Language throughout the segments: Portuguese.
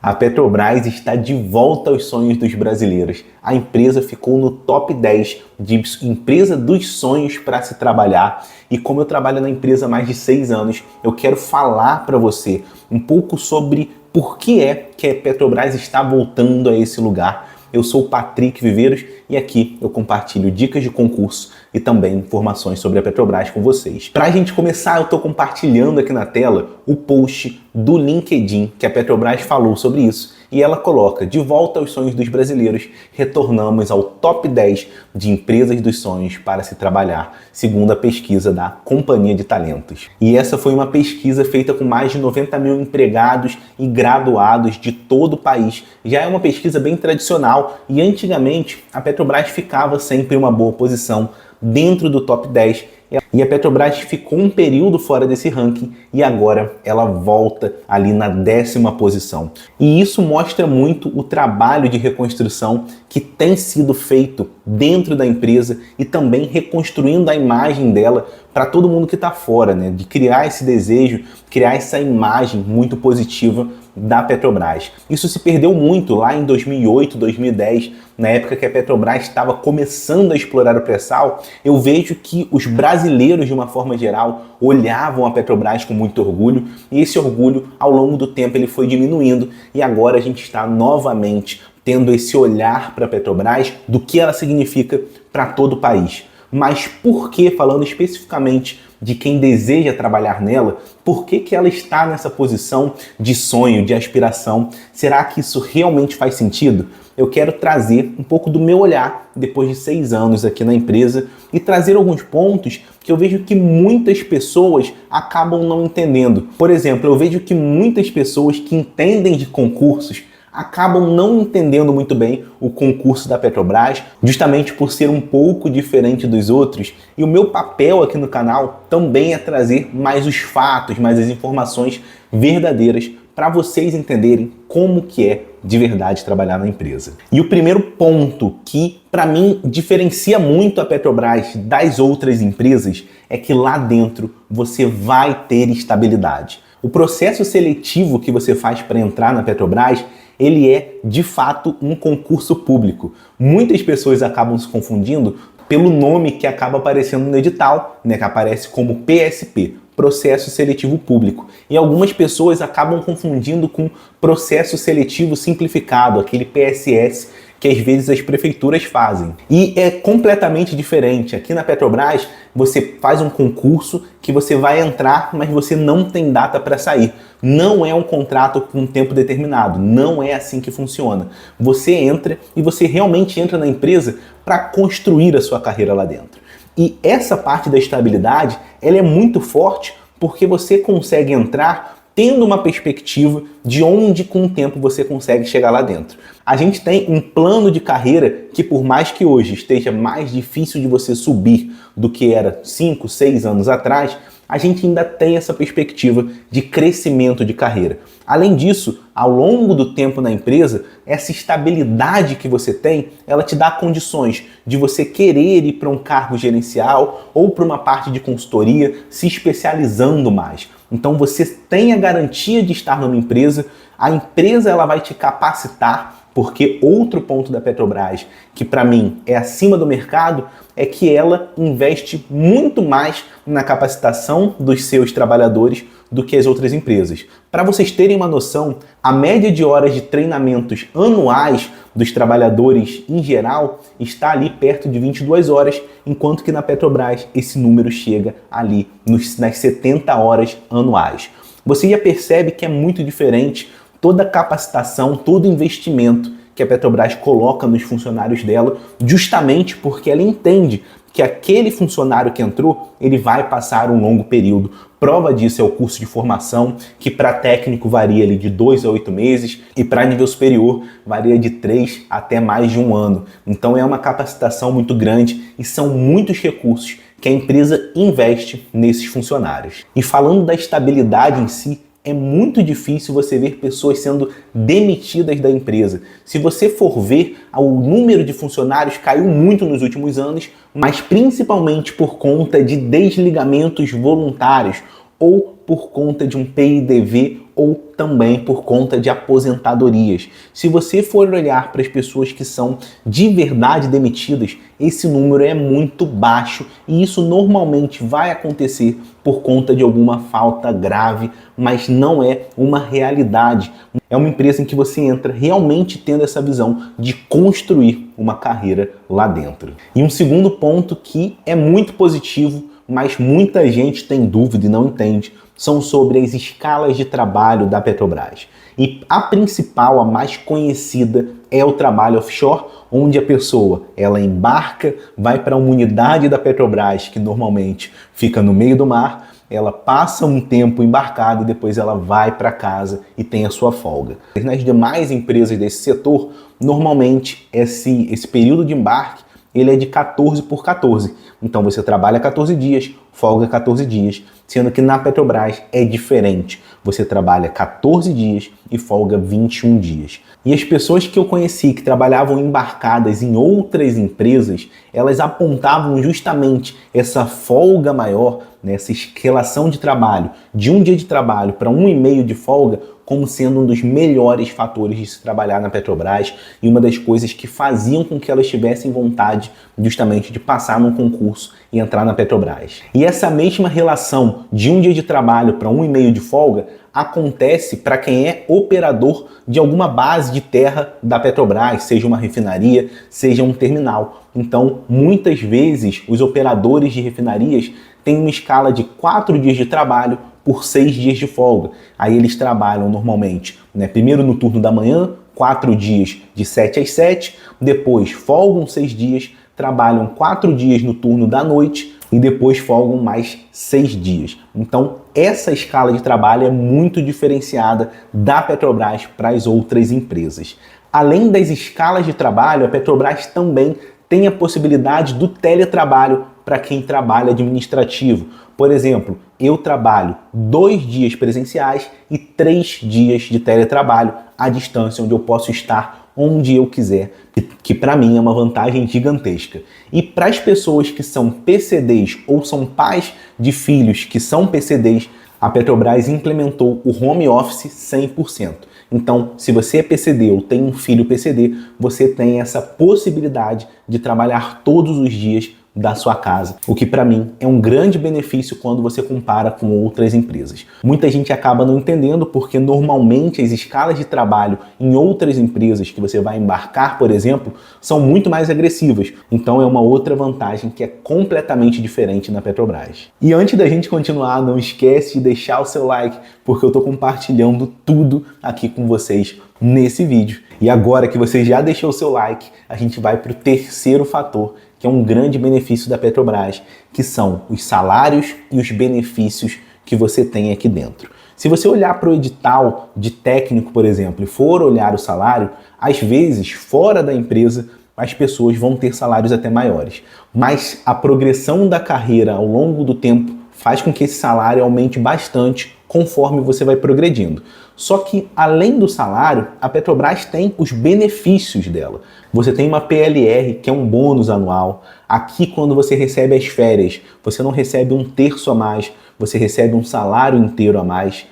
A Petrobras está de volta aos sonhos dos brasileiros. A empresa ficou no top 10 de empresa dos sonhos para se trabalhar. E como eu trabalho na empresa há mais de 6 anos, eu quero falar para você um pouco sobre por que é que a Petrobras está voltando a esse lugar. Eu sou o Patrick Viveiros e aqui eu compartilho dicas de concurso e também informações sobre a Petrobras com vocês. Para a gente começar, eu estou compartilhando aqui na tela o post do LinkedIn que a Petrobras falou sobre isso. E ela coloca: de volta aos sonhos dos brasileiros, retornamos ao top 10 de empresas dos sonhos para se trabalhar, segundo a pesquisa da Companhia de Talentos. E essa foi uma pesquisa feita com mais de 90 mil empregados e graduados de todo o país. Já é uma pesquisa bem tradicional e antigamente a Petrobras ficava sempre em uma boa posição dentro do top 10. E a Petrobras ficou um período fora desse ranking e agora ela volta ali na 10ª posição. E isso mostra muito o trabalho de reconstrução que tem sido feito dentro da empresa e também reconstruindo a imagem dela para todo mundo que está fora, né? De criar esse desejo, criar essa imagem muito positiva da Petrobras. Isso se perdeu muito lá em 2008, 2010, na época que a Petrobras estava começando a explorar o pré-sal. Eu vejo que os brasileiros, de uma forma geral, olhavam a Petrobras com muito orgulho e esse orgulho, ao longo do tempo, ele foi diminuindo e agora a gente está novamente tendo esse olhar para a Petrobras do que ela significa para todo o país. Mas por que, falando especificamente de quem deseja trabalhar nela, por que ela está nessa posição de sonho, de aspiração? Será que isso realmente faz sentido? Eu quero trazer um pouco do meu olhar depois de 6 anos aqui na empresa e trazer alguns pontos que eu vejo que muitas pessoas acabam não entendendo. Por exemplo, eu vejo que muitas pessoas que entendem de concursos acabam não entendendo muito bem o concurso da Petrobras, justamente por ser um pouco diferente dos outros. E o meu papel aqui no canal também é trazer mais os fatos, mais as informações verdadeiras para vocês entenderem como que é de verdade trabalhar na empresa. E o primeiro ponto que, para mim, diferencia muito a Petrobras das outras empresas é que lá dentro você vai ter estabilidade. O processo seletivo que você faz para entrar na Petrobras, ele é, de fato, um concurso público. Muitas pessoas acabam se confundindo pelo nome que acaba aparecendo no edital, né, que aparece como PSP, Processo Seletivo Público. E algumas pessoas acabam confundindo com Processo Seletivo Simplificado, aquele PSS que às vezes as prefeituras fazem. E é completamente diferente. Aqui na Petrobras, você faz um concurso que você vai entrar, mas você não tem data para sair. Não é um contrato com tempo determinado. Não é assim que funciona. Você entra e você realmente entra na empresa para construir a sua carreira lá dentro. E essa parte da estabilidade, ela é muito forte porque você consegue entrar tendo uma perspectiva de onde com o tempo você consegue chegar lá dentro. A gente tem um plano de carreira que, por mais que hoje esteja mais difícil de você subir do que era 5, 6 anos atrás, a gente ainda tem essa perspectiva de crescimento de carreira. Além disso, ao longo do tempo na empresa, essa estabilidade que você tem, ela te dá condições de você querer ir para um cargo gerencial ou para uma parte de consultoria, se especializando mais. Então você tem a garantia de estar numa empresa, a empresa ela vai te capacitar, porque outro ponto da Petrobras, que para mim é acima do mercado, é que ela investe muito mais na capacitação dos seus trabalhadores do que as outras empresas. Para vocês terem uma noção, a média de horas de treinamentos anuais dos trabalhadores em geral está ali perto de 22 horas, enquanto que na Petrobras esse número chega ali nas 70 horas anuais. Você já percebe que é muito diferente toda a capacitação, todo investimento que a Petrobras coloca nos funcionários dela, justamente porque ela entende que aquele funcionário que entrou, ele vai passar um longo período. Prova disso é o curso de formação, que para técnico varia ali de 2 a 8 meses e para nível superior varia de 3 até mais de 1 ano. Então é uma capacitação muito grande e são muitos recursos que a empresa investe nesses funcionários. E falando da estabilidade em si, é muito difícil você ver pessoas sendo demitidas da empresa. Se você for ver, o número de funcionários caiu muito nos últimos anos, mas principalmente por conta de desligamentos voluntários ou por conta de um PIDV ou também por conta de aposentadorias. Se você for olhar para as pessoas que são de verdade demitidas, esse número é muito baixo e isso normalmente vai acontecer por conta de alguma falta grave, mas não é uma realidade. É uma empresa em que você entra realmente tendo essa visão de construir uma carreira lá dentro. E um segundo ponto que é muito positivo, mas muita gente tem dúvida e não entende, são sobre as escalas de trabalho da Petrobras. E a principal, a mais conhecida, é o trabalho offshore, onde a pessoa ela embarca, vai para uma unidade da Petrobras, que normalmente fica no meio do mar, ela passa um tempo embarcada e depois ela vai para casa e tem a sua folga. Nas demais empresas desse setor, normalmente esse período de embarque ele é de 14 por 14. Então você trabalha 14 dias, folga 14 dias, sendo que na Petrobras é diferente. Você trabalha 14 dias e folga 21 dias. E as pessoas que eu conheci que trabalhavam embarcadas em outras empresas, elas apontavam justamente essa folga maior, né, essa escalação de trabalho, de um dia de trabalho para 1,5 de folga, como sendo um dos melhores fatores de se trabalhar na Petrobras e uma das coisas que faziam com que elas tivessem vontade justamente de passar num concurso e entrar na Petrobras. E essa mesma relação de um dia de trabalho para 1,5 de folga acontece para quem é operador de alguma base de terra da Petrobras, seja uma refinaria, seja um terminal. Então, muitas vezes, os operadores de refinarias têm uma escala de 4 dias de trabalho por 6 dias de folga. Aí eles trabalham normalmente, né, primeiro no turno da manhã, 4 dias de 7 às 7, depois folgam 6 dias, trabalham 4 dias no turno da noite e depois folgam mais 6 dias. Então, essa escala de trabalho é muito diferenciada da Petrobras para as outras empresas. Além das escalas de trabalho, a Petrobras também tem a possibilidade do teletrabalho para quem trabalha administrativo. Por exemplo, eu trabalho 2 dias presenciais e 3 dias de teletrabalho à distância, onde eu posso estar onde eu quiser, que para mim é uma vantagem gigantesca. E para as pessoas que são PCDs ou são pais de filhos que são PCDs, a Petrobras implementou o home office 100%. Então, se você é PCD ou tem um filho PCD, você tem essa possibilidade de trabalhar todos os dias da sua casa, o que para mim é um grande benefício quando você compara com outras empresas. Muita gente acaba não entendendo porque normalmente as escalas de trabalho em outras empresas que você vai embarcar, por exemplo, são muito mais agressivas. Então é uma outra vantagem que é completamente diferente na Petrobras. E antes da gente continuar, não esquece de deixar o seu like, porque eu estou compartilhando tudo aqui com vocês nesse vídeo. E agora que você já deixou o seu like, a gente vai para o terceiro fator, que é um grande benefício da Petrobras, que são os salários e os benefícios que você tem aqui dentro. Se você olhar para o edital de técnico, por exemplo, e for olhar o salário, às vezes, fora da empresa, as pessoas vão ter salários até maiores. Mas a progressão da carreira ao longo do tempo faz com que esse salário aumente bastante conforme você vai progredindo. Só que, além do salário, a Petrobras tem os benefícios dela. Você tem uma PLR, que é um bônus anual. Aqui, quando você recebe as férias, você não recebe 1/3 a mais, você recebe um salário inteiro a mais.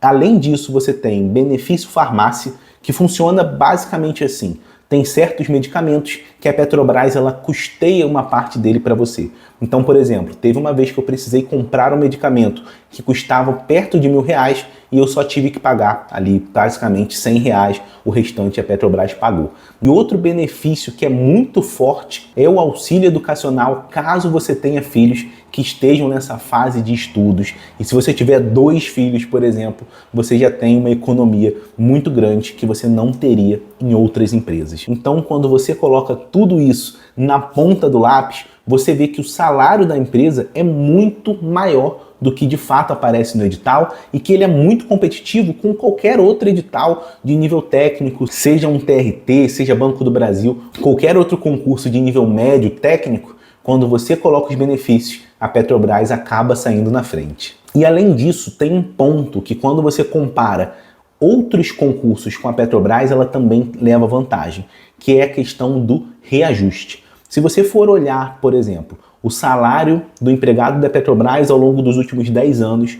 Além disso, você tem benefício farmácia, que funciona basicamente assim. Tem certos medicamentos que a Petrobras ela custeia uma parte dele para você. Então, por exemplo, teve uma vez que eu precisei comprar um medicamento que custava perto de R$1.000 e eu só tive que pagar ali basicamente R$100, o restante a Petrobras pagou. E outro benefício que é muito forte é o auxílio educacional caso você tenha filhos que estejam nessa fase de estudos. E se você tiver 2 filhos, por exemplo, você já tem uma economia muito grande que você não teria em outras empresas. Então, quando você coloca tudo isso na ponta do lápis, você vê que o salário da empresa é muito maior do que de fato aparece no edital e que ele é muito competitivo com qualquer outro edital de nível técnico, seja um TRT, seja Banco do Brasil, qualquer outro concurso de nível médio técnico. Quando você coloca os benefícios, a Petrobras acaba saindo na frente. E além disso, tem um ponto que quando você compara outros concursos com a Petrobras, ela também leva vantagem, que é a questão do reajuste. Se você for olhar, por exemplo, o salário do empregado da Petrobras ao longo dos últimos 10 anos,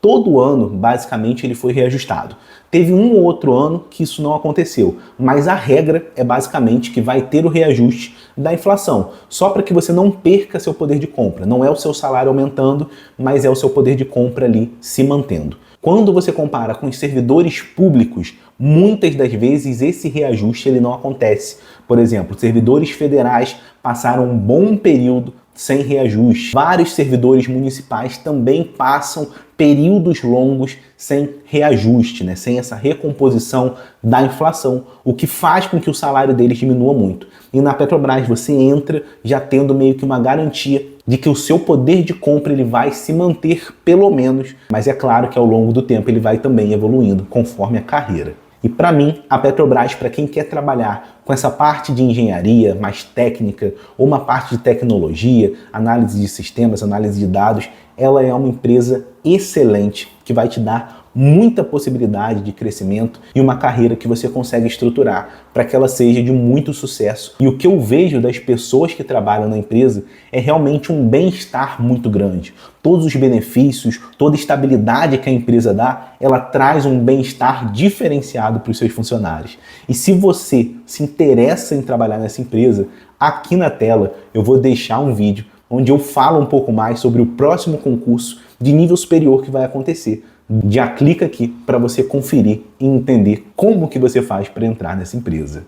todo ano, basicamente, ele foi reajustado. Teve um ou outro ano que isso não aconteceu, mas a regra é basicamente que vai ter o reajuste da inflação, só para que você não perca seu poder de compra. Não é o seu salário aumentando, mas é o seu poder de compra ali se mantendo. Quando você compara com os servidores públicos, muitas das vezes esse reajuste ele não acontece. Por exemplo, servidores federais passaram um bom período sem reajuste. Vários servidores municipais também passam períodos longos sem reajuste, né? Sem essa recomposição da inflação, o que faz com que o salário deles diminua muito. E na Petrobras você entra já tendo meio que uma garantia de que o seu poder de compra ele vai se manter pelo menos, mas é claro que ao longo do tempo ele vai também evoluindo conforme a carreira. E para mim, a Petrobras, para quem quer trabalhar com essa parte de engenharia mais técnica ou uma parte de tecnologia, análise de sistemas, análise de dados, ela é uma empresa excelente que vai te dar muita possibilidade de crescimento e uma carreira que você consegue estruturar para que ela seja de muito sucesso. E o que eu vejo das pessoas que trabalham na empresa é realmente um bem-estar muito grande. Todos os benefícios, toda a estabilidade que a empresa dá, ela traz um bem-estar diferenciado para os seus funcionários. E se você se interessa em trabalhar nessa empresa, aqui na tela eu vou deixar um vídeo onde eu falo um pouco mais sobre o próximo concurso de nível superior que vai acontecer. Já clica aqui para você conferir e entender como que você faz para entrar nessa empresa.